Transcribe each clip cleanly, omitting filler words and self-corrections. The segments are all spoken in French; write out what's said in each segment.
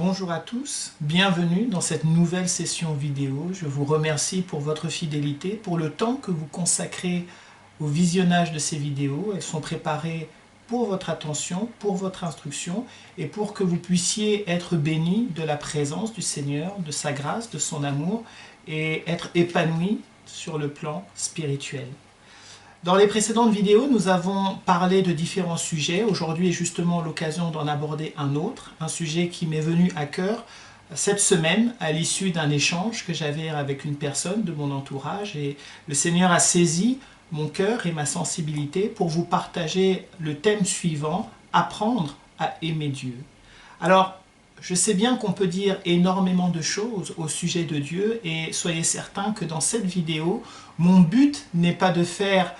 Bonjour à tous, bienvenue dans cette nouvelle session vidéo. Je vous remercie pour votre fidélité, pour le temps que vous consacrez au visionnage de ces vidéos. Elles sont préparées pour votre attention, pour votre instruction et pour que vous puissiez être bénis de la présence du Seigneur, de sa grâce, de son amour et être épanouis sur le plan spirituel. Dans les précédentes vidéos, nous avons parlé de différents sujets. Aujourd'hui est justement l'occasion d'en aborder un autre, un sujet qui m'est venu à cœur cette semaine à l'issue d'un échange que j'avais avec une personne de mon entourage. Et le Seigneur a saisi mon cœur et ma sensibilité pour vous partager le thème suivant, apprendre à aimer Dieu. Alors, je sais bien qu'on peut dire énormément de choses au sujet de Dieu et soyez certains que dans cette vidéo, mon but n'est pas de faire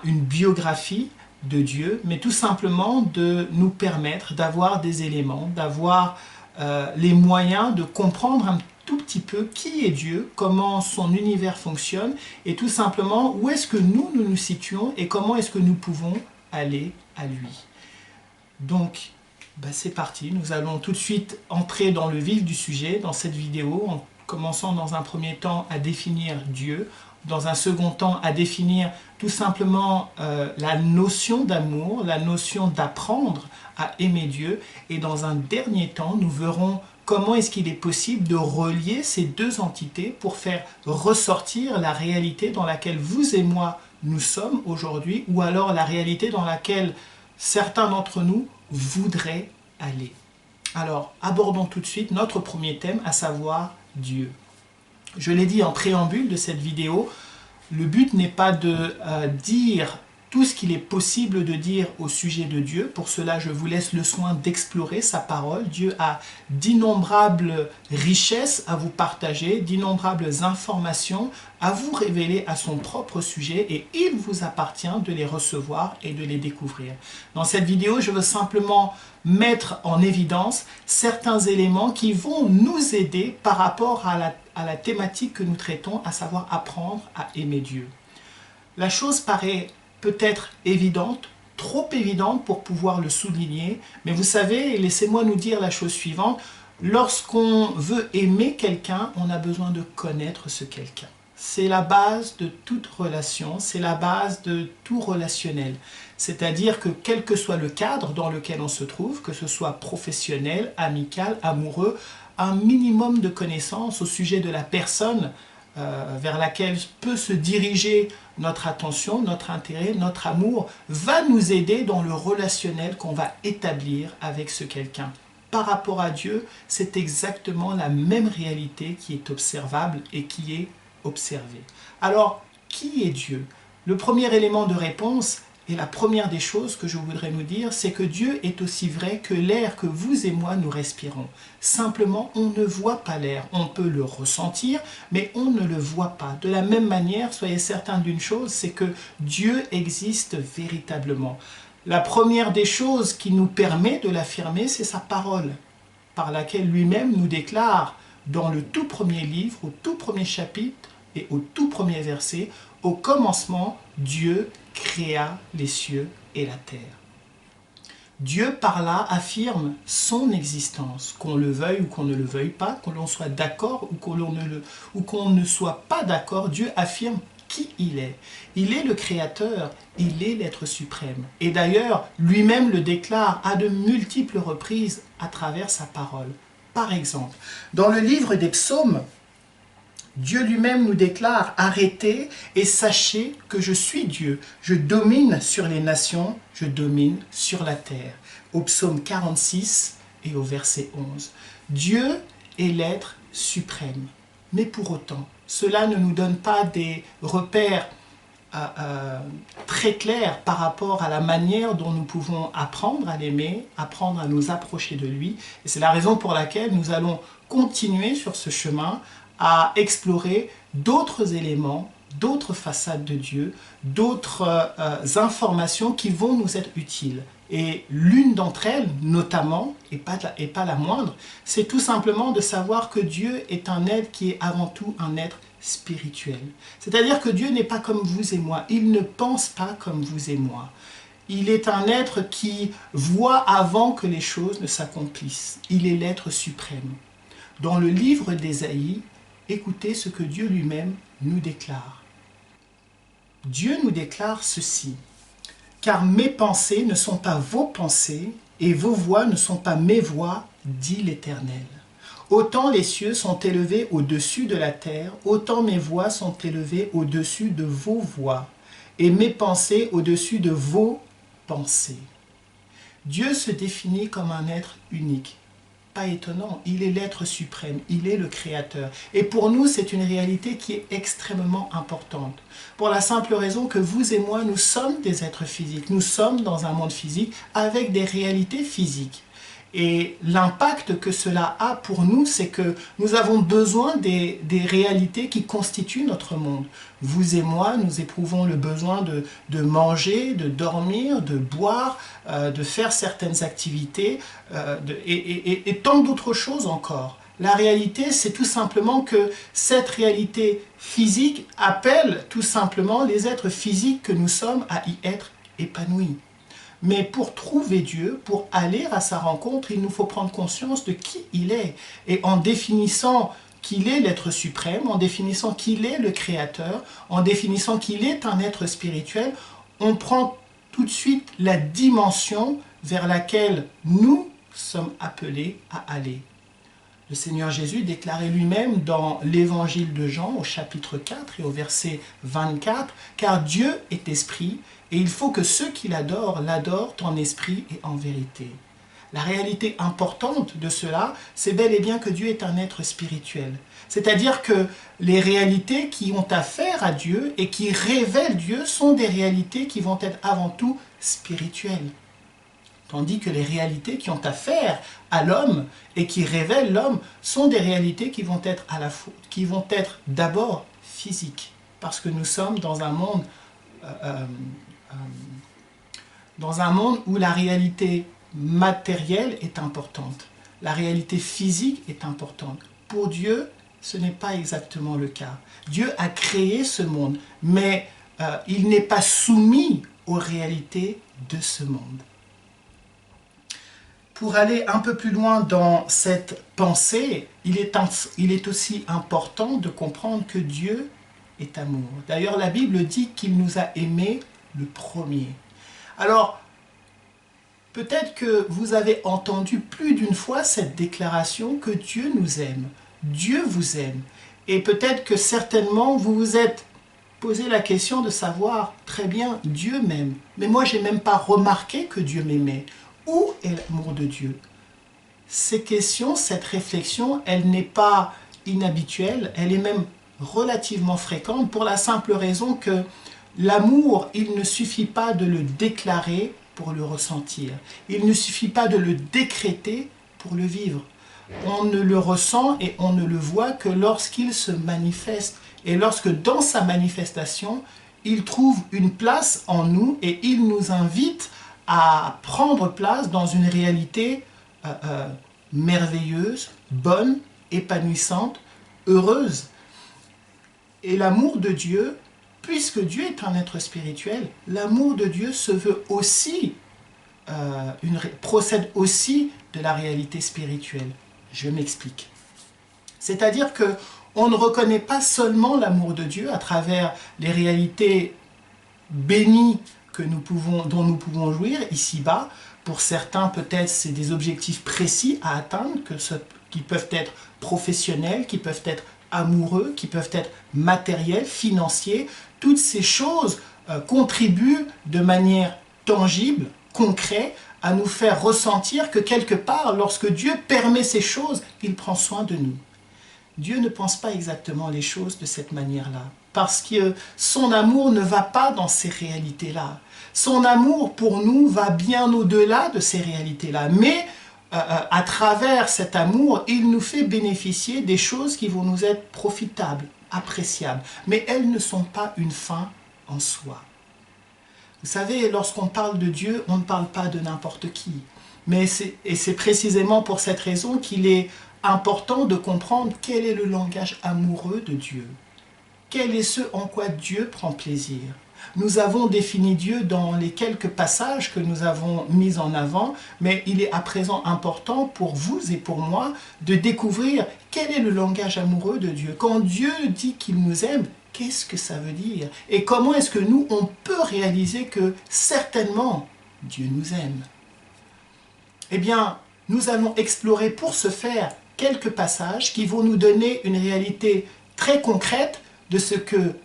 une biographie de Dieu, mais tout simplement de nous permettre d'avoir des éléments, d'avoir les moyens de comprendre un tout petit peu qui est Dieu, comment son univers fonctionne et tout simplement où est-ce que nous nous situons et comment est-ce que nous pouvons aller à lui. Donc, c'est parti, nous allons tout de suite entrer dans le vif du sujet dans cette vidéo en commençant dans un premier temps à définir Dieu, dans un second temps à définir tout simplement la notion d'amour, la notion d'apprendre à aimer Dieu et dans un dernier temps nous verrons comment est-ce qu'il est possible de relier ces deux entités pour faire ressortir la réalité dans laquelle vous et moi nous sommes aujourd'hui ou alors la réalité dans laquelle certains d'entre nous voudraient aller. Alors abordons tout de suite notre premier thème, à savoir Dieu. Je l'ai dit en préambule de cette vidéo, le but n'est pas de dire tout ce qu'il est possible de dire au sujet de Dieu. Pour cela, je vous laisse le soin d'explorer sa parole. Dieu a d'innombrables richesses à vous partager, d'innombrables informations à vous révéler à son propre sujet et il vous appartient de les recevoir et de les découvrir. Dans cette vidéo, je veux simplement mettre en évidence certains éléments qui vont nous aider par rapport à la thématique que nous traitons, à savoir apprendre à aimer Dieu. La chose paraît peut-être évidente, trop évidente pour pouvoir le souligner, mais vous savez, laissez-moi nous dire la chose suivante, lorsqu'on veut aimer quelqu'un, on a besoin de connaître ce quelqu'un. C'est la base de toute relation, c'est la base de tout relationnel. C'est-à-dire que quel que soit le cadre dans lequel on se trouve, que ce soit professionnel, amical, amoureux, un minimum de connaissances au sujet de la personne vers laquelle peut se diriger notre attention, notre intérêt, notre amour, va nous aider dans le relationnel qu'on va établir avec ce quelqu'un. Par rapport à Dieu, c'est exactement la même réalité qui est observable et qui est observée. Alors, qui est Dieu? Le premier élément de réponse, et la première des choses que je voudrais nous dire, c'est que Dieu est aussi vrai que l'air que vous et moi nous respirons. Simplement, on ne voit pas l'air. On peut le ressentir, mais on ne le voit pas. De la même manière, soyez certains d'une chose, c'est que Dieu existe véritablement. La première des choses qui nous permet de l'affirmer, c'est sa parole, par laquelle lui-même nous déclare dans le tout premier livre, au tout premier chapitre et au tout premier verset, au commencement, Dieu créa les cieux et la terre. Dieu par là affirme son existence, qu'on le veuille ou qu'on ne le veuille pas, qu'on l'on soit d'accord ou qu'on ne soit pas d'accord, Dieu affirme qui il est. Il est le Créateur, il est l'être suprême. Et d'ailleurs, lui-même le déclare à de multiples reprises à travers sa parole. Par exemple, dans le livre des psaumes, Dieu lui-même nous déclare « Arrêtez et sachez que je suis Dieu. Je domine sur les nations, je domine sur la terre. » Au psaume 46 et au verset 11. Dieu est l'être suprême. Mais pour autant, cela ne nous donne pas des repères très clairs par rapport à la manière dont nous pouvons apprendre à l'aimer, apprendre à nous approcher de lui. Et c'est la raison pour laquelle nous allons continuer sur ce chemin à explorer d'autres éléments, d'autres façades de Dieu, d'autres informations qui vont nous être utiles. Et l'une d'entre elles, notamment, et pas la moindre, c'est tout simplement de savoir que Dieu est un être qui est avant tout un être spirituel. C'est-à-dire que Dieu n'est pas comme vous et moi, il ne pense pas comme vous et moi. Il est un être qui voit avant que les choses ne s'accomplissent. Il est l'être suprême. Dans le livre d'Ésaïe, écoutez ce que Dieu lui-même nous déclare. Dieu nous déclare ceci. « Car mes pensées ne sont pas vos pensées, et vos voix ne sont pas mes voix, dit l'Éternel. Autant les cieux sont élevés au-dessus de la terre, autant mes voix sont élevées au-dessus de vos voix, et mes pensées au-dessus de vos pensées. » Dieu se définit comme un être unique. Pas étonnant, il est l'être suprême, il est le créateur. Et pour nous, c'est une réalité qui est extrêmement importante. Pour la simple raison que vous et moi, nous sommes des êtres physiques. Nous sommes dans un monde physique avec des réalités physiques. Et l'impact que cela a pour nous, c'est que nous avons besoin des réalités qui constituent notre monde. Vous et moi, nous éprouvons le besoin de manger, de dormir, de boire, de faire certaines activités et tant d'autres choses encore. La réalité, c'est tout simplement que cette réalité physique appelle tout simplement les êtres physiques que nous sommes à y être épanouis. Mais pour trouver Dieu, pour aller à sa rencontre, il nous faut prendre conscience de qui il est. Et en définissant qu'il est l'être suprême, en définissant qu'il est le créateur, en définissant qu'il est un être spirituel, on prend tout de suite la dimension vers laquelle nous sommes appelés à aller. Le Seigneur Jésus déclarait lui-même dans l'évangile de Jean au chapitre 4 et au verset 24 « Car Dieu est esprit, et il faut que ceux qui l'adorent, l'adorent en esprit et en vérité. » La réalité importante de cela, c'est bel et bien que Dieu est un être spirituel. C'est-à-dire que les réalités qui ont affaire à Dieu et qui révèlent Dieu sont des réalités qui vont être avant tout spirituelles. Tandis que les réalités qui ont affaire à l'homme et qui révèlent l'homme sont des réalités qui vont être d'abord physiques. Parce que nous sommes dans un monde où la réalité matérielle est importante. La réalité physique est importante. Pour Dieu, ce n'est pas exactement le cas. Dieu a créé ce monde, mais il n'est pas soumis aux réalités de ce monde. Pour aller un peu plus loin dans cette pensée, il est aussi important de comprendre que Dieu est amour. D'ailleurs, la Bible dit qu'il nous a aimés le premier. Alors, peut-être que vous avez entendu plus d'une fois cette déclaration que Dieu nous aime. Dieu vous aime. Et peut-être que certainement vous vous êtes posé la question de savoir, très bien, Dieu m'aime. Mais moi, je n'ai même pas remarqué que Dieu m'aimait. Où est l'amour de Dieu? Ces questions, cette réflexion, elle n'est pas inhabituelle, elle est même relativement fréquente pour la simple raison que l'amour, il ne suffit pas de le déclarer pour le ressentir. Il ne suffit pas de le décréter pour le vivre. On ne le ressent et on ne le voit que lorsqu'il se manifeste. Et lorsque dans sa manifestation, il trouve une place en nous et il nous invite à prendre place dans une réalité merveilleuse, bonne, épanouissante, heureuse. Et l'amour de Dieu, puisque Dieu est un être spirituel, l'amour de Dieu se veut aussi, procède aussi de la réalité spirituelle. Je m'explique. C'est-à-dire qu'on ne reconnaît pas seulement l'amour de Dieu à travers les réalités bénies dont nous pouvons jouir ici-bas. Pour certains, peut-être, c'est des objectifs précis à atteindre, qui peuvent être professionnels, qui peuvent être amoureux, qui peuvent être matériels, financiers. Toutes ces choses contribuent de manière tangible, concrète, à nous faire ressentir que quelque part, lorsque Dieu permet ces choses, il prend soin de nous. Dieu ne pense pas exactement les choses de cette manière-là, parce que son amour ne va pas dans ces réalités-là. Son amour pour nous va bien au-delà de ces réalités-là, mais à travers cet amour, il nous fait bénéficier des choses qui vont nous être profitables, appréciables, mais elles ne sont pas une fin en soi. Vous savez, lorsqu'on parle de Dieu, on ne parle pas de n'importe qui, et c'est précisément pour cette raison qu'il est important de comprendre quel est le langage amoureux de Dieu. Quel est ce en quoi Dieu prend plaisir. Nous avons défini Dieu dans les quelques passages que nous avons mis en avant, mais il est à présent important pour vous et pour moi de découvrir quel est le langage amoureux de Dieu. Quand Dieu dit qu'il nous aime, qu'est-ce que ça veut dire? Et comment est-ce que nous, on peut réaliser que certainement Dieu nous aime? Eh bien, nous allons explorer pour ce faire quelques passages qui vont nous donner une réalité très concrète de ce que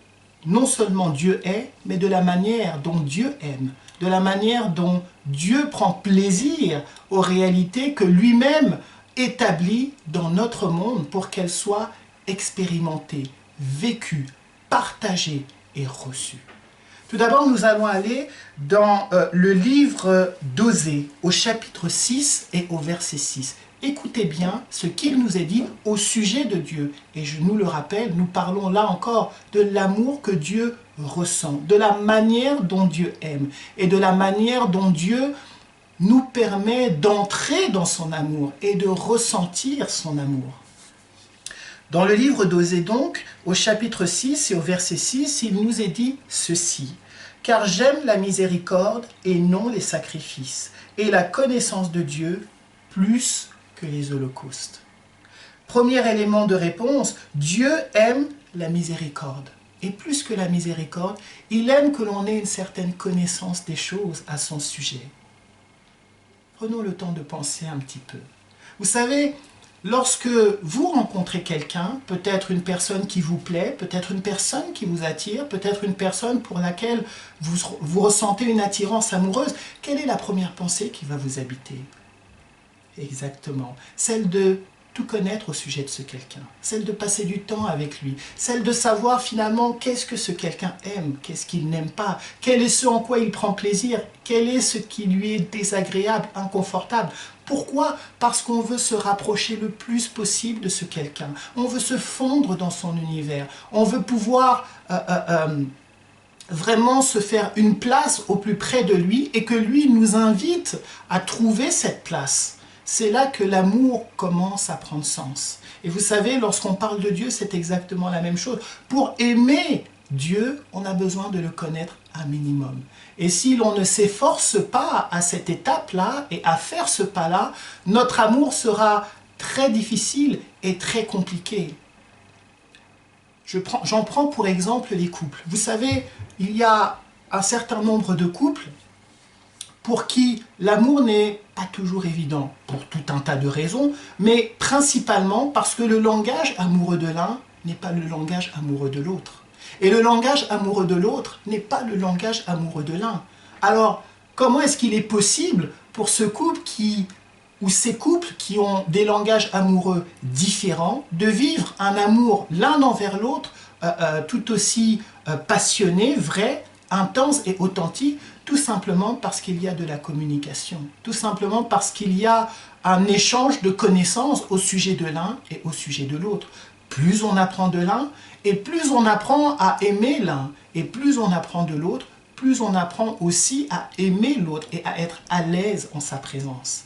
non seulement Dieu est, mais de la manière dont Dieu aime, de la manière dont Dieu prend plaisir aux réalités que lui-même établit dans notre monde pour qu'elles soient expérimentées, vécues, partagées et reçues. Tout d'abord, nous allons aller dans le livre d'Osée, au chapitre 6 et au verset 6. Écoutez bien ce qu'il nous est dit au sujet de Dieu. Et je nous le rappelle, nous parlons là encore de l'amour que Dieu ressent, de la manière dont Dieu aime et de la manière dont Dieu nous permet d'entrer dans son amour et de ressentir son amour. Dans le livre d'Osée donc, au chapitre 6 et au verset 6, il nous est dit ceci. « Car j'aime la miséricorde et non les sacrifices, et la connaissance de Dieu plus que les holocaustes. » Premier élément de réponse, Dieu aime la miséricorde. Et plus que la miséricorde, il aime que l'on ait une certaine connaissance des choses à son sujet. Prenons le temps de penser un petit peu. Vous savez, lorsque vous rencontrez quelqu'un, peut-être une personne qui vous plaît, peut-être une personne qui vous attire, peut-être une personne pour laquelle vous ressentez une attirance amoureuse, quelle est la première pensée qui va vous habiter? Exactement, celle de tout connaître au sujet de ce quelqu'un, celle de passer du temps avec lui, celle de savoir finalement qu'est-ce que ce quelqu'un aime, qu'est-ce qu'il n'aime pas, quel est ce en quoi il prend plaisir, quel est ce qui lui est désagréable, inconfortable. Pourquoi? Parce qu'on veut se rapprocher le plus possible de ce quelqu'un, on veut se fondre dans son univers, on veut pouvoir vraiment se faire une place au plus près de lui et que lui nous invite à trouver cette place. C'est là que l'amour commence à prendre sens. Et vous savez, lorsqu'on parle de Dieu, c'est exactement la même chose. Pour aimer Dieu, on a besoin de le connaître un minimum. Et si l'on ne s'efforce pas à cette étape-là et à faire ce pas-là, notre amour sera très difficile et très compliqué. J'en prends pour exemple les couples. Vous savez, il y a un certain nombre de couples pour qui l'amour n'est pas toujours évident, pour tout un tas de raisons, mais principalement parce que le langage amoureux de l'un n'est pas le langage amoureux de l'autre. Et le langage amoureux de l'autre n'est pas le langage amoureux de l'un. Alors, comment est-ce qu'il est possible pour ce couple ou ces couples qui ont des langages amoureux différents de vivre un amour l'un envers l'autre tout aussi passionné, vrai, intense et authentique, tout simplement parce qu'il y a de la communication, tout simplement parce qu'il y a un échange de connaissances au sujet de l'un et au sujet de l'autre. Plus on apprend de l'un, et plus on apprend à aimer l'un, et plus on apprend de l'autre, plus on apprend aussi à aimer l'autre et à être à l'aise en sa présence.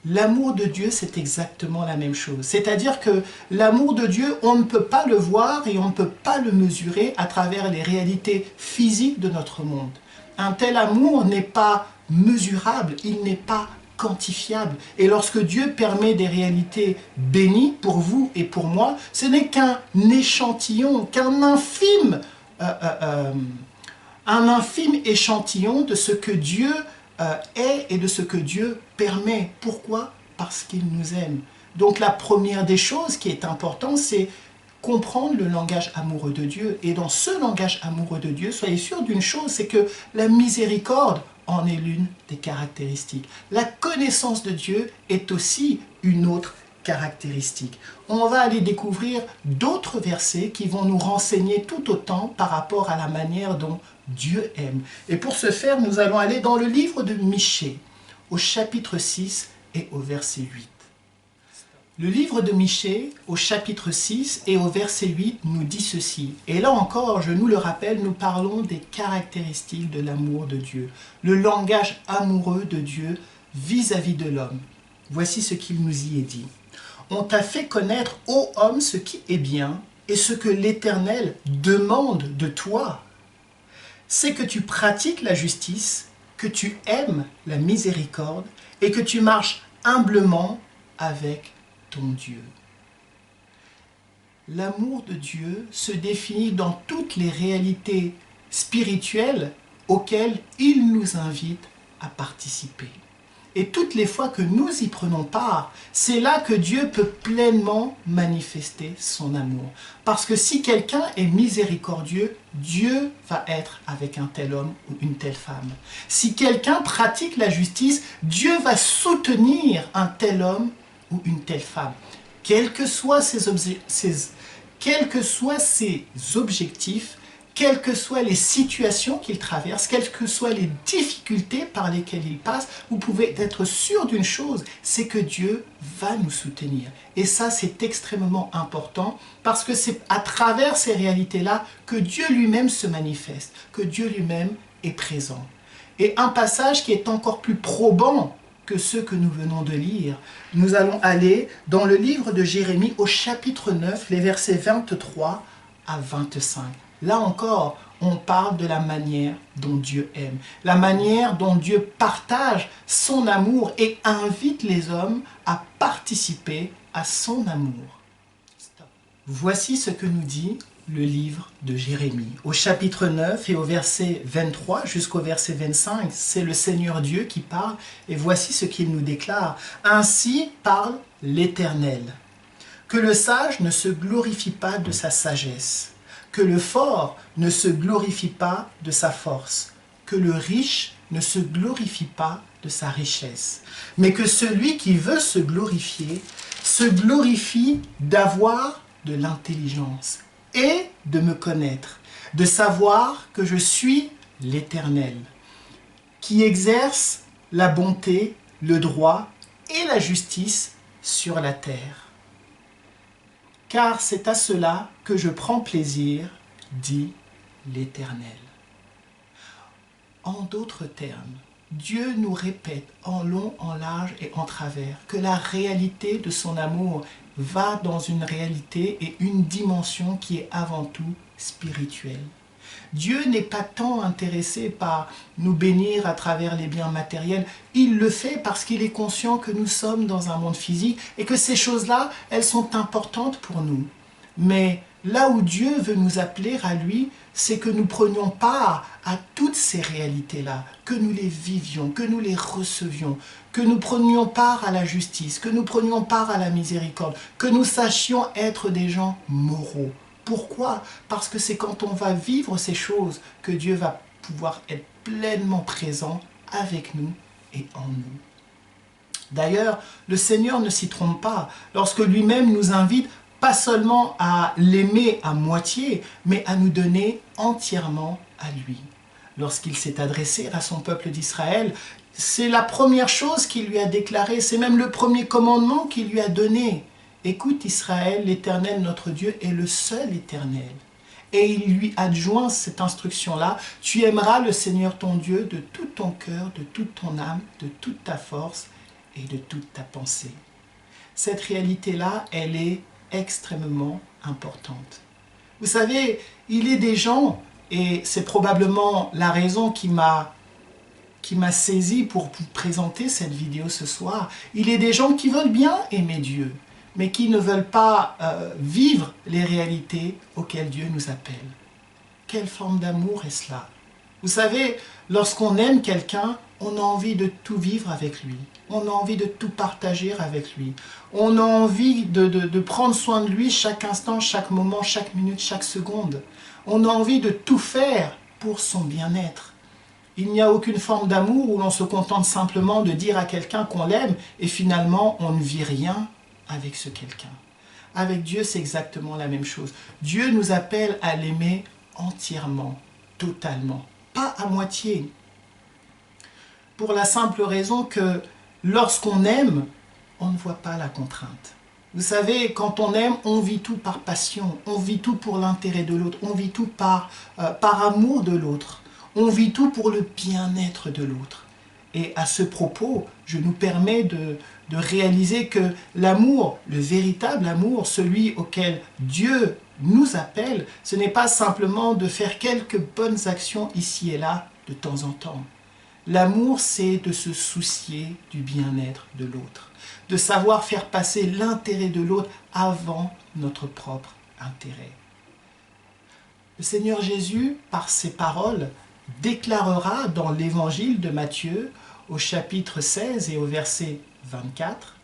L'amour de Dieu, c'est exactement la même chose. C'est-à-dire que l'amour de Dieu, on ne peut pas le voir et on ne peut pas le mesurer à travers les réalités physiques de notre monde. Un tel amour n'est pas mesurable, il n'est pas quantifiable. Et lorsque Dieu permet des réalités bénies pour vous et pour moi, ce n'est qu'un échantillon, qu'un infime échantillon de ce que Dieu est et de ce que Dieu permet. Pourquoi? Parce qu'il nous aime. Donc la première des choses qui est importante, c'est comprendre le langage amoureux de Dieu. Et dans ce langage amoureux de Dieu, soyez sûr d'une chose, c'est que la miséricorde en est l'une des caractéristiques. La connaissance de Dieu est aussi une autre caractéristique. On va aller découvrir d'autres versets qui vont nous renseigner tout autant par rapport à la manière dont Dieu aime. Et pour ce faire, nous allons aller dans le livre de Michée, au chapitre 6 et au verset 8. Le livre de Michée, au chapitre 6 et au verset 8, nous dit ceci. Et là encore, je nous le rappelle, nous parlons des caractéristiques de l'amour de Dieu. Le langage amoureux de Dieu vis-à-vis de l'homme. Voici ce qu'il nous y est dit. « On t'a fait connaître, ô homme, ce qui est bien, et ce que l'Éternel demande de toi. c'est que tu pratiques la justice, que tu aimes la miséricorde et que tu marches humblement avec ton Dieu. L'amour de Dieu se définit dans toutes les réalités spirituelles auxquelles il nous invite à participer. Et toutes les fois que nous y prenons part, c'est là que Dieu peut pleinement manifester son amour. Parce que si quelqu'un est miséricordieux, Dieu va être avec un tel homme ou une telle femme. Si quelqu'un pratique la justice, Dieu va soutenir un tel homme ou une telle femme. Quels que soient ses objectifs, quelles que soient les situations qu'il traverse, quelles que soient les difficultés par lesquelles il passe, vous pouvez être sûr d'une chose, c'est que Dieu va nous soutenir. Et ça, c'est extrêmement important parce que c'est à travers ces réalités-là que Dieu lui-même se manifeste, que Dieu lui-même est présent. Et un passage qui est encore plus probant que ceux que nous venons de lire, nous allons aller dans le livre de Jérémie au chapitre 9, les versets 23 à 25. Là encore, on parle de la manière dont Dieu aime, la manière dont Dieu partage son amour et invite les hommes à participer à son amour. Voici ce que nous dit le livre de Jérémie. Au chapitre 9 et au verset 23 jusqu'au verset 25, c'est le Seigneur Dieu qui parle et voici ce qu'il nous déclare. Ainsi parle l'Éternel. Que le sage ne se glorifie pas de sa sagesse, que le fort ne se glorifie pas de sa force, que le riche ne se glorifie pas de sa richesse, mais que celui qui veut se glorifie d'avoir de l'intelligence et de me connaître, de savoir que je suis l'Éternel, qui exerce la bonté, le droit et la justice sur la terre. Car c'est à cela que je prends plaisir, dit l'Éternel. En d'autres termes, Dieu nous répète en long, en large et en travers que la réalité de son amour va dans une réalité et une dimension qui est avant tout spirituelle. Dieu n'est pas tant intéressé par nous bénir à travers les biens matériels. Il le fait parce qu'il est conscient que nous sommes dans un monde physique et que ces choses-là, elles sont importantes pour nous. Mais là où Dieu veut nous appeler à lui, c'est que nous prenions part à toutes ces réalités-là, que nous les vivions, que nous les recevions, que nous prenions part à la justice, que nous prenions part à la miséricorde, que nous sachions être des gens moraux. Pourquoi? Parce que c'est quand on va vivre ces choses que Dieu va pouvoir être pleinement présent avec nous et en nous. D'ailleurs, le Seigneur ne s'y trompe pas lorsque lui-même nous invite pas seulement à l'aimer à moitié, mais à nous donner entièrement à lui. Lorsqu'il s'est adressé à son peuple d'Israël, c'est la première chose qu'il lui a déclarée, c'est même le premier commandement qu'il lui a donné. Écoute Israël, l'Éternel notre Dieu est le seul Éternel. Et il lui adjoint cette instruction-là, tu aimeras le Seigneur ton Dieu de tout ton cœur, de toute ton âme, de toute ta force et de toute ta pensée. Cette réalité-là, elle est extrêmement importante. Vous savez, il est des gens, et c'est probablement la raison qui m'a saisi pour vous présenter cette vidéo ce soir, il est des gens qui veulent bien aimer Dieu, mais qui ne veulent pas vivre les réalités auxquelles Dieu nous appelle. Quelle forme d'amour est cela? Vous savez, lorsqu'on aime quelqu'un, on a envie de tout vivre avec lui. On a envie de tout partager avec lui. On a envie de prendre soin de lui chaque instant, chaque moment, chaque minute, chaque seconde. On a envie de tout faire pour son bien-être. Il n'y a aucune forme d'amour où l'on se contente simplement de dire à quelqu'un qu'on l'aime et finalement on ne vit rien avec ce quelqu'un. Avec Dieu, c'est exactement la même chose. Dieu nous appelle à l'aimer entièrement, totalement, pas à moitié. Pour la simple raison que lorsqu'on aime, on ne voit pas la contrainte. Vous savez, quand on aime, on vit tout par passion, on vit tout pour l'intérêt de l'autre, on vit tout par amour de l'autre, on vit tout pour le bien-être de l'autre. Et à ce propos, je nous permets de réaliser que l'amour, le véritable amour, celui auquel Dieu nous appelle, ce n'est pas simplement de faire quelques bonnes actions ici et là de temps en temps. L'amour, c'est de se soucier du bien-être de l'autre, de savoir faire passer l'intérêt de l'autre avant notre propre intérêt. Le Seigneur Jésus, par ses paroles, déclarera dans l'évangile de Matthieu, au chapitre 16 et au verset 24,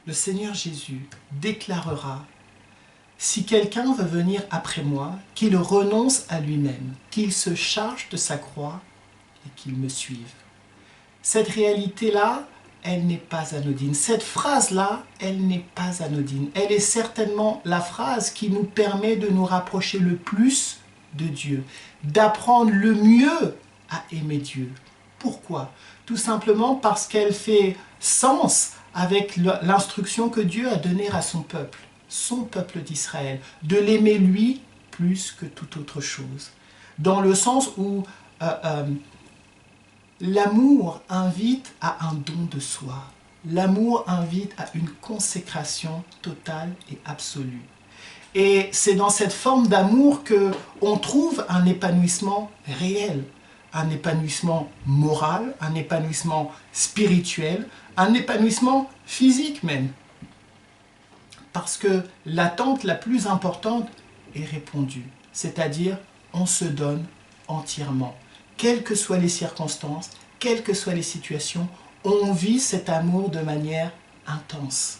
le Seigneur Jésus déclarera: « Si quelqu'un veut venir après moi, qu'il renonce à lui-même, qu'il se charge de sa croix et qu'il me suive. » Cette réalité-là, elle n'est pas anodine. Cette phrase-là, elle n'est pas anodine. Elle est certainement la phrase qui nous permet de nous rapprocher le plus de Dieu, d'apprendre le mieux à aimer Dieu. Pourquoi? Tout simplement parce qu'elle fait sens avec l'instruction que Dieu a donnée à son peuple d'Israël, de l'aimer lui plus que toute autre chose. Dans le sens où l'amour invite à un don de soi. L'amour invite à une consécration totale et absolue. Et c'est dans cette forme d'amour qu'on trouve un épanouissement réel, un épanouissement moral, un épanouissement spirituel, un épanouissement physique même. Parce que l'attente la plus importante est répondue, c'est-à-dire on se donne entièrement. Quelles que soient les circonstances, quelles que soient les situations, on vit cet amour de manière intense.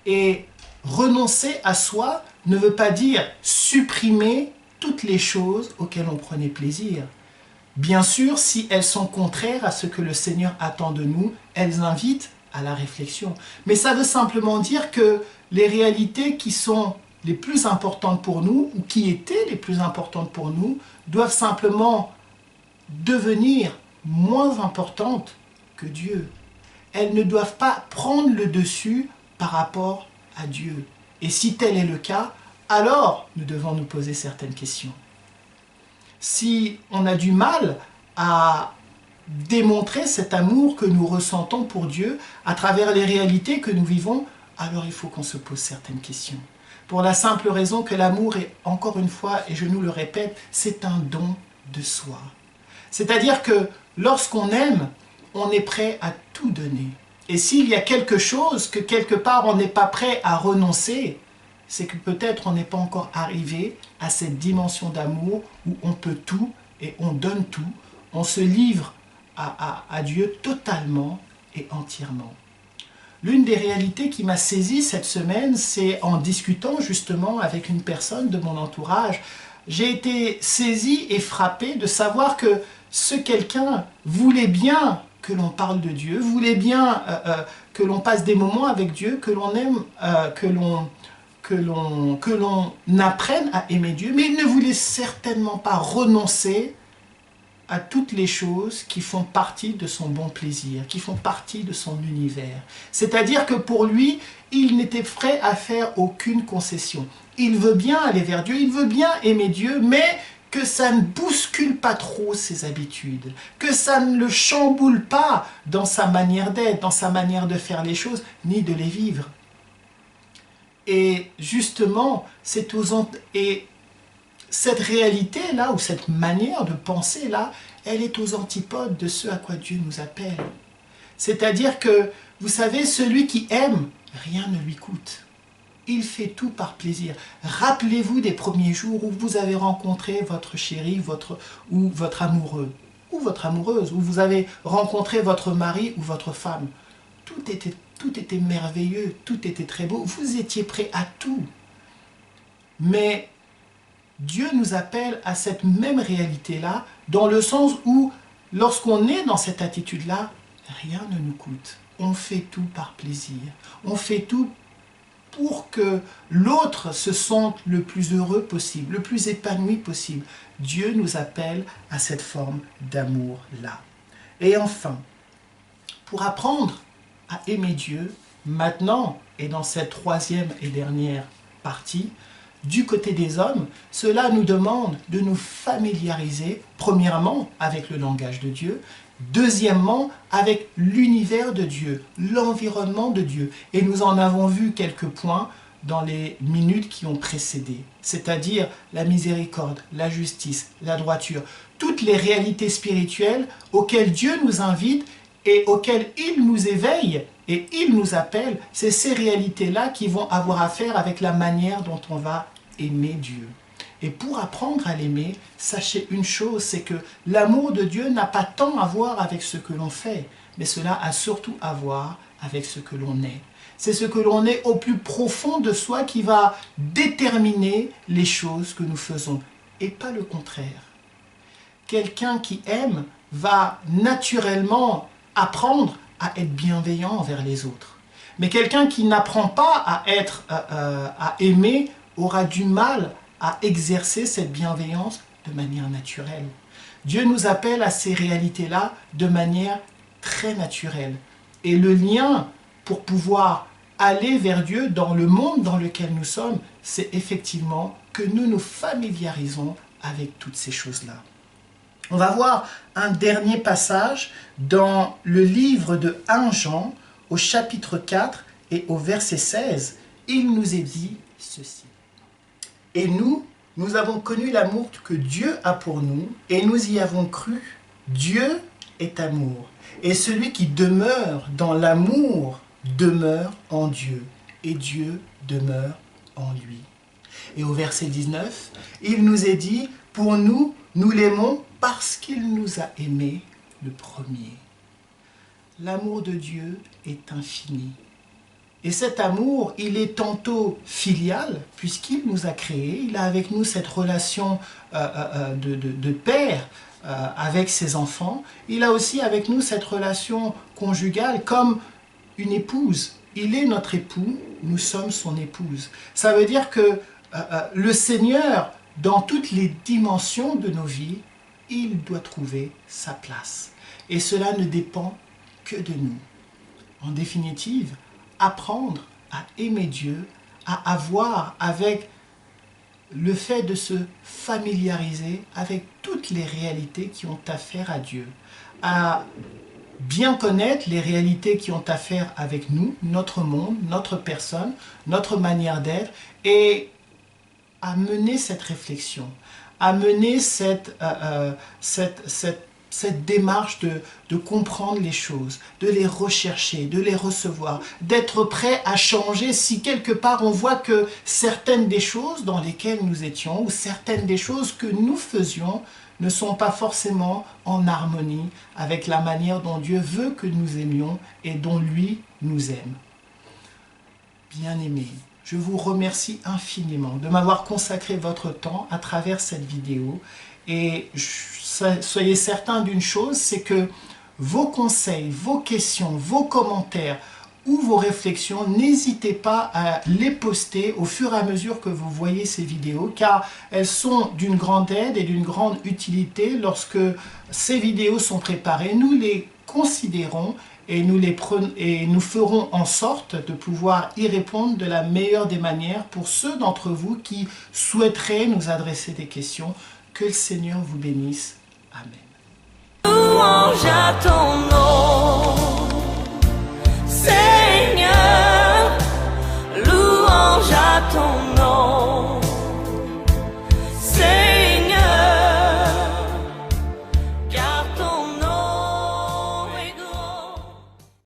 Et renoncer à soi ne veut pas dire supprimer toutes les choses auxquelles on prenait plaisir. Bien sûr, si elles sont contraires à ce que le Seigneur attend de nous, elles invitent à la réflexion. Mais ça veut simplement dire que les réalités qui sont les plus importantes pour nous, ou qui étaient les plus importantes pour nous, doivent simplement devenir moins importantes que Dieu. Elles ne doivent pas prendre le dessus par rapport à Dieu. Et si tel est le cas, alors nous devons nous poser certaines questions. Si on a du mal à démontrer cet amour que nous ressentons pour Dieu à travers les réalités que nous vivons, alors il faut qu'on se pose certaines questions. Pour la simple raison que l'amour est, encore une fois, et je nous le répète, c'est un don de soi. C'est-à-dire que lorsqu'on aime, on est prêt à tout donner. Et s'il y a quelque chose que quelque part on n'est pas prêt à renoncer, c'est que peut-être on n'est pas encore arrivé à cette dimension d'amour où on peut tout et on donne tout, on se livre à Dieu totalement et entièrement. L'une des réalités qui m'a saisi cette semaine, c'est en discutant justement avec une personne de mon entourage, j'ai été saisi et frappé de savoir que ce quelqu'un voulait bien que l'on parle de Dieu, voulait bien que l'on passe des moments avec Dieu, que l'on aime, que l'on apprenne à aimer Dieu, mais il ne voulait certainement pas renoncer à toutes les choses qui font partie de son bon plaisir, qui font partie de son univers. C'est-à-dire que pour lui, il n'était prêt à faire aucune concession. Il veut bien aller vers Dieu, il veut bien aimer Dieu, mais que ça ne bouscule pas trop ses habitudes, que ça ne le chamboule pas dans sa manière d'être, dans sa manière de faire les choses, ni de les vivre. Et justement, cette réalité-là, ou cette manière de penser-là, elle est aux antipodes de ce à quoi Dieu nous appelle. C'est-à-dire que, vous savez, celui qui aime, rien ne lui coûte. Il fait tout par plaisir. Rappelez-vous des premiers jours où vous avez rencontré votre chéri ou votre amoureux, ou votre amoureuse, où vous avez rencontré votre mari ou votre femme. Tout était merveilleux, tout était très beau, vous étiez prêt à tout. Mais Dieu nous appelle à cette même réalité-là, dans le sens où, lorsqu'on est dans cette attitude-là, rien ne nous coûte. On fait tout par plaisir. On fait tout pour que l'autre se sente le plus heureux possible, le plus épanoui possible. Dieu nous appelle à cette forme d'amour-là. Et enfin, pour apprendre à aimer Dieu, maintenant, et dans cette troisième et dernière partie, du côté des hommes, cela nous demande de nous familiariser, premièrement, avec le langage de Dieu, Deuxièmement, avec l'univers de Dieu, l'environnement de Dieu. Et nous en avons vu quelques points dans les minutes qui ont précédé, c'est-à-dire la miséricorde, la justice, la droiture, toutes les réalités spirituelles auxquelles Dieu nous invite et auxquelles il nous éveille et il nous appelle. C'est ces réalités-là qui vont avoir à faire avec la manière dont on va aimer Dieu. Et pour apprendre à l'aimer, sachez une chose, c'est que l'amour de Dieu n'a pas tant à voir avec ce que l'on fait, mais cela a surtout à voir avec ce que l'on est. C'est ce que l'on est au plus profond de soi qui va déterminer les choses que nous faisons, et pas le contraire. Quelqu'un qui aime va naturellement apprendre à être bienveillant envers les autres. Mais quelqu'un qui n'apprend pas à aimer aura du mal à exercer cette bienveillance de manière naturelle. Dieu nous appelle à ces réalités-là de manière très naturelle. Et le lien pour pouvoir aller vers Dieu dans le monde dans lequel nous sommes, c'est effectivement que nous nous familiarisons avec toutes ces choses-là. On va voir un dernier passage dans le livre de 1 Jean, au chapitre 4 et au verset 16. Il nous est dit ceci. Et nous avons connu l'amour que Dieu a pour nous, et nous y avons cru. Dieu est amour. Et celui qui demeure dans l'amour demeure en Dieu, et Dieu demeure en lui. Et au verset 19, il nous est dit, pour nous, nous l'aimons parce qu'il nous a aimés le premier. L'amour de Dieu est infini. Et cet amour, il est tantôt filial, puisqu'il nous a créés, il a avec nous cette relation de père avec ses enfants. Il a aussi avec nous cette relation conjugale comme une épouse. Il est notre époux, nous sommes son épouse. Ça veut dire que le Seigneur, dans toutes les dimensions de nos vies, il doit trouver sa place. Et cela ne dépend que de nous. En définitive, apprendre à aimer Dieu, à avoir avec le fait de se familiariser avec toutes les réalités qui ont affaire à Dieu, à bien connaître les réalités qui ont affaire avec nous, notre monde, notre personne, notre manière d'être, et à mener cette réflexion, à mener cette démarche de comprendre les choses, de les rechercher, de les recevoir, d'être prêt à changer si quelque part on voit que certaines des choses dans lesquelles nous étions ou certaines des choses que nous faisions ne sont pas forcément en harmonie avec la manière dont Dieu veut que nous aimions et dont lui nous aime. Bien-aimés, je vous remercie infiniment de m'avoir consacré votre temps à travers cette vidéo. Et soyez certains d'une chose, c'est que vos conseils, vos questions, vos commentaires ou vos réflexions, n'hésitez pas à les poster au fur et à mesure que vous voyez ces vidéos, car elles sont d'une grande aide et d'une grande utilité. Lorsque ces vidéos sont préparées, nous les considérons et nous ferons en sorte de pouvoir y répondre de la meilleure des manières pour ceux d'entre vous qui souhaiteraient nous adresser des questions. Que le Seigneur vous bénisse. Amen. Louange à ton nom, Seigneur.